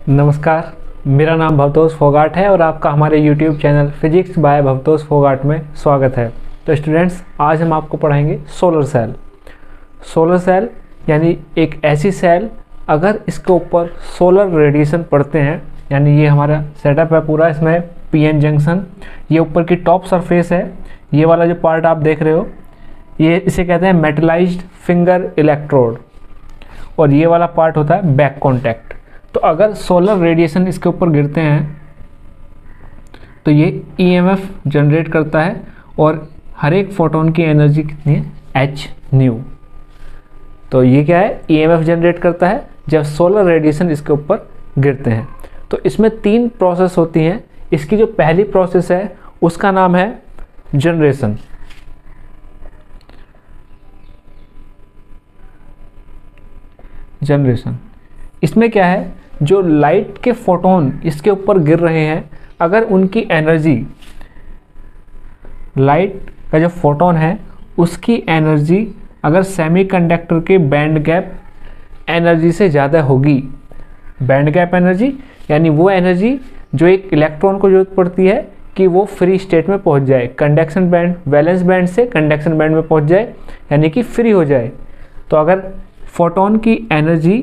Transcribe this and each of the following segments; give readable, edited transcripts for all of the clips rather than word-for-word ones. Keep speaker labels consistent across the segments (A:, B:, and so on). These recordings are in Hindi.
A: नमस्कार, मेरा नाम भवतोष फोगाट है और आपका हमारे YouTube channel physics by Bhavtosh Phogat में स्वागत है। तो स्टूडेंट्स, आज हम आपको पढ़ाएंगे सोलर सेल। सोलर सेल यानी एक ऐसी सेल, अगर इसके ऊपर सोलर रेडिएशन पड़ते हैं, यानी ये हमारा सेटअप है पूरा, इसमें पीएन जंक्शन, ये ऊपर की टॉप सरफेस है, ये वाला जो पार्ट आप देख रहे हो ये इसे कहते हैं मेटलाइज्ड फिंगर इलेक्ट्रोड, और ये वाला पार्ट होता है बैक कॉन्टैक्ट। तो अगर सोलर रेडिएशन इसके ऊपर गिरते हैं तो ये ईएमएफ जनरेट करता है, और हर एक फोटोन की एनर्जी कितनी है, एच न्यू। तो ये क्या है, ईएमएफ जनरेट करता है जब सोलर रेडिएशन इसके ऊपर गिरते हैं। तो इसमें 3 प्रोसेस होती हैं। इसकी जो पहली प्रोसेस है उसका नाम है जनरेशन। इसमें क्या है, जो लाइट के फोटोन इसके ऊपर गिर रहे हैं, अगर उनकी एनर्जी, लाइट का जो फोटोन है उसकी एनर्जी अगर सेमीकंडक्टर के बैंड गैप एनर्जी से ज़्यादा होगी, बैंड गैप एनर्जी यानी वो एनर्जी जो एक इलेक्ट्रॉन को जरूरत पड़ती है कि वो फ्री स्टेट में पहुंच जाए, कंडक्शन बैंड, वैलेंस बैंड से कंडक्शन बैंड में पहुंच जाए, यानी कि फ्री हो जाए। तो अगर फोटोन की एनर्जी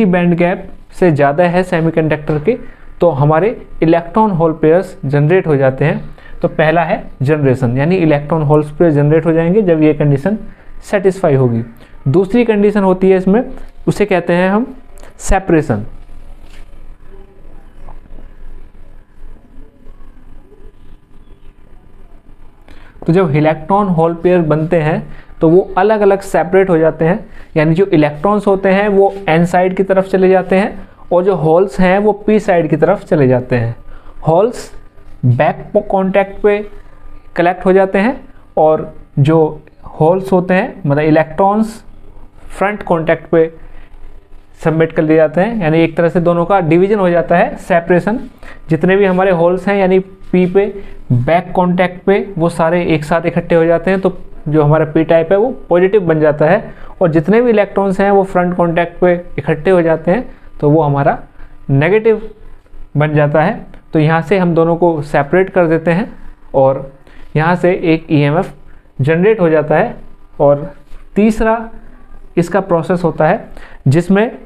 A: बैंड गैप से ज़्यादा है सेमीकंडक्टर के, तो हमारे इलेक्ट्रॉन होल पेयर्स जनरेट हो जाते हैं। तो पहला है जनरेशन, यानी इलेक्ट्रॉन होल पेयर जनरेट हो जाएंगे जब ये कंडीशन सेटिस्फाई होगी। दूसरी कंडीशन होती है इसमें, उसे कहते हैं हम सेपरेशन। तो जब इलेक्ट्रॉन होल पेयर बनते हैं तो वो अलग अलग सेपरेट हो जाते हैं, यानी जो इलेक्ट्रॉन्स होते हैं वो एन साइड की तरफ चले जाते हैं और जो होल्स हैं वो पी साइड की तरफ चले जाते हैं। होल्स बैक कॉन्टैक्ट पे कलेक्ट हो जाते हैं और जो होल्स होते हैं, मतलब इलेक्ट्रॉन्स, फ्रंट कॉन्टैक्ट पे सबमिट कर दिए जाते हैं, यानी एक तरह से दोनों का डिवीजन हो जाता है, सेपरेशन। जितने भी हमारे होल्स हैं यानी पी पे बैक कॉन्टैक्ट पे वो सारे एक साथ इकट्ठे हो जाते हैं, तो जो हमारा पी टाइप है वो पॉजिटिव बन जाता है, और जितने भी इलेक्ट्रॉन्स हैं वो फ्रंट कॉन्टैक्ट पे इकट्ठे हो जाते हैं तो वो हमारा नेगेटिव बन जाता है। तो यहाँ से हम दोनों को सेपरेट कर देते हैं और यहाँ से एक ईएमएफ जनरेट हो जाता है। और तीसरा इसका प्रोसेस होता है जिसमें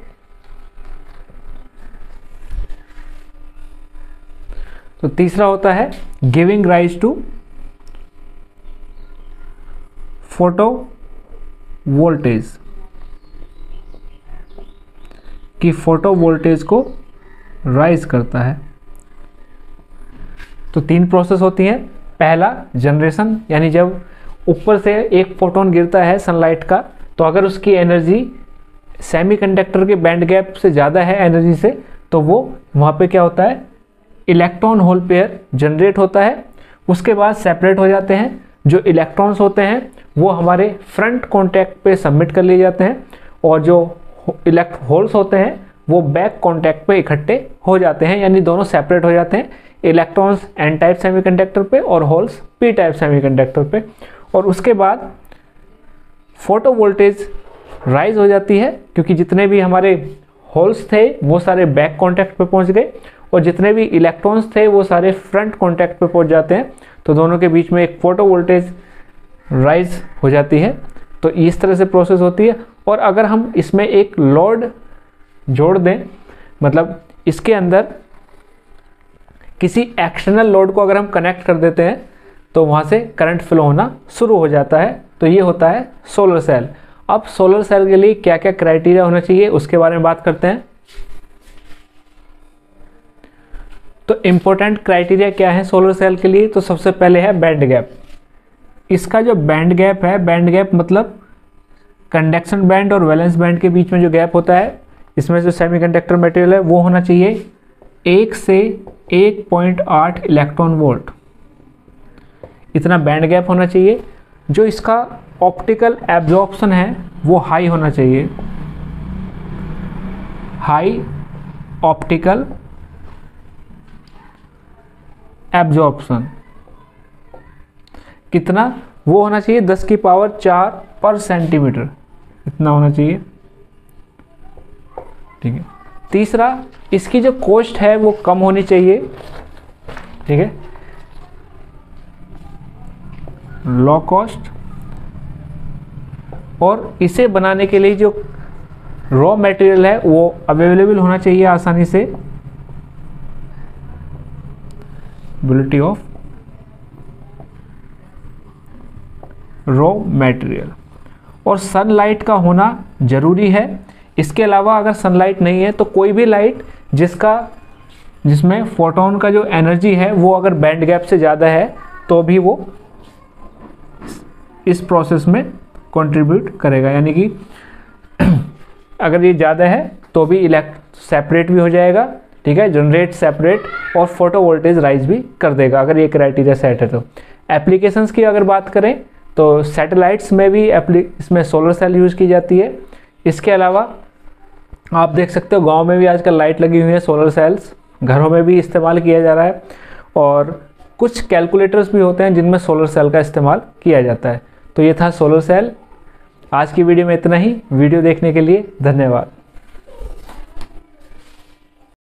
A: तो तीसरा होता है giving rise to photo voltage, कि फोटो वोल्टेज को राइज करता है। तो 3 प्रोसेस होती हैं। पहला जनरेशन, यानी जब ऊपर से एक फोटोन गिरता है सनलाइट का, तो अगर उसकी एनर्जी सेमीकंडक्टर के बैंड गैप से ज़्यादा है एनर्जी से, तो वो वहाँ पे क्या होता है, इलेक्ट्रॉन होल पेयर जनरेट होता है। उसके बाद सेपरेट हो जाते हैं। जो इलेक्ट्रॉन्स होते हैं वो हमारे फ्रंट कॉन्टैक्ट पे सबमिट कर लिए जाते हैं, और जो होल्स होते हैं वो बैक कॉन्टैक्ट पे इकट्ठे हो जाते हैं, यानी दोनों सेपरेट हो जाते हैं। इलेक्ट्रॉन्स एन टाइप सेमीकंडक्टर पे और होल्स पी टाइप सेमीकंडक्टर पे। और उसके बाद फोटो वोल्टेज राइज हो जाती है, क्योंकि जितने भी हमारे होल्स थे वो सारे बैक कॉन्टैक्ट पे पहुंच गए, और जितने भी इलेक्ट्रॉन्स थे वो सारे फ्रंट कॉन्टैक्ट पे पहुंच जाते हैं। तो दोनों के बीच में एक फोटो वोल्टेज राइज हो जाती है। तो इस तरह से प्रोसेस होती है। और अगर हम इसमें एक लोड जोड़ दें, मतलब इसके अंदर किसी एक्सटर्नल लोड को अगर हम कनेक्ट कर देते हैं, तो वहाँ से करंट फ्लो होना शुरू हो जाता है। तो ये होता है सोलर सेल। अब सोलर सेल के लिए क्या क्या क्राइटेरिया होना चाहिए उसके बारे में बात करते हैं। तो इम्पोर्टेंट क्राइटेरिया क्या है सोलर सेल के लिए, तो सबसे पहले है बैंड गैप। इसका जो बैंड गैप है, बैंड गैप मतलब कंडक्शन बैंड और वैलेंस बैंड के बीच में जो गैप होता है, इसमें जो सेमीकंडक्टर मटेरियल है वो होना चाहिए 1 से 1.8 इलेक्ट्रॉन वोल्ट, इतना बैंड गैप होना चाहिए। जो इसका ऑप्टिकल एब्जॉर्प्शन है वो हाई होना चाहिए, हाई ऑप्टिकल एब्जॉर्प्शन कितना, वो होना चाहिए 10 की पावर 4 पर सेंटीमीटर, इतना होना चाहिए। ठीक है। तीसरा इसकी जो कॉस्ट है वो कम होनी चाहिए, ठीक है, लो कॉस्ट। और इसे बनाने के लिए जो रॉ मटेरियल है वो अवेलेबल होना चाहिए आसानी से, अवेलेबिलिटी ऑफ रॉ मटेरियल। और सनलाइट का होना ज़रूरी है। इसके अलावा अगर सनलाइट नहीं है तो कोई भी लाइट जिसमें फोटोन का जो एनर्जी है वो अगर बैंड गैप से ज़्यादा है तो भी वो इस प्रोसेस में कंट्रीब्यूट करेगा, यानी कि अगर ये ज़्यादा है तो भी सेपरेट भी हो जाएगा, ठीक है, जनरेट सेपरेट, और फोटो वोल्टेज राइज भी कर देगा अगर ये क्राइटेरिया सेट है। तो एप्लीकेशंस की अगर बात करें तो सैटेलाइट्स में भी इसमें सोलर सेल यूज़ की जाती है। इसके अलावा आप देख सकते हो गांव में भी आजकल लाइट लगी हुई है, सोलर सेल्स घरों में भी इस्तेमाल किया जा रहा है, और कुछ कैलकुलेटर्स भी होते हैं जिनमें सोलर सेल का इस्तेमाल किया जाता है। तो ये था सोलर सेल। आज की वीडियो में इतना ही। वीडियो देखने के लिए धन्यवाद।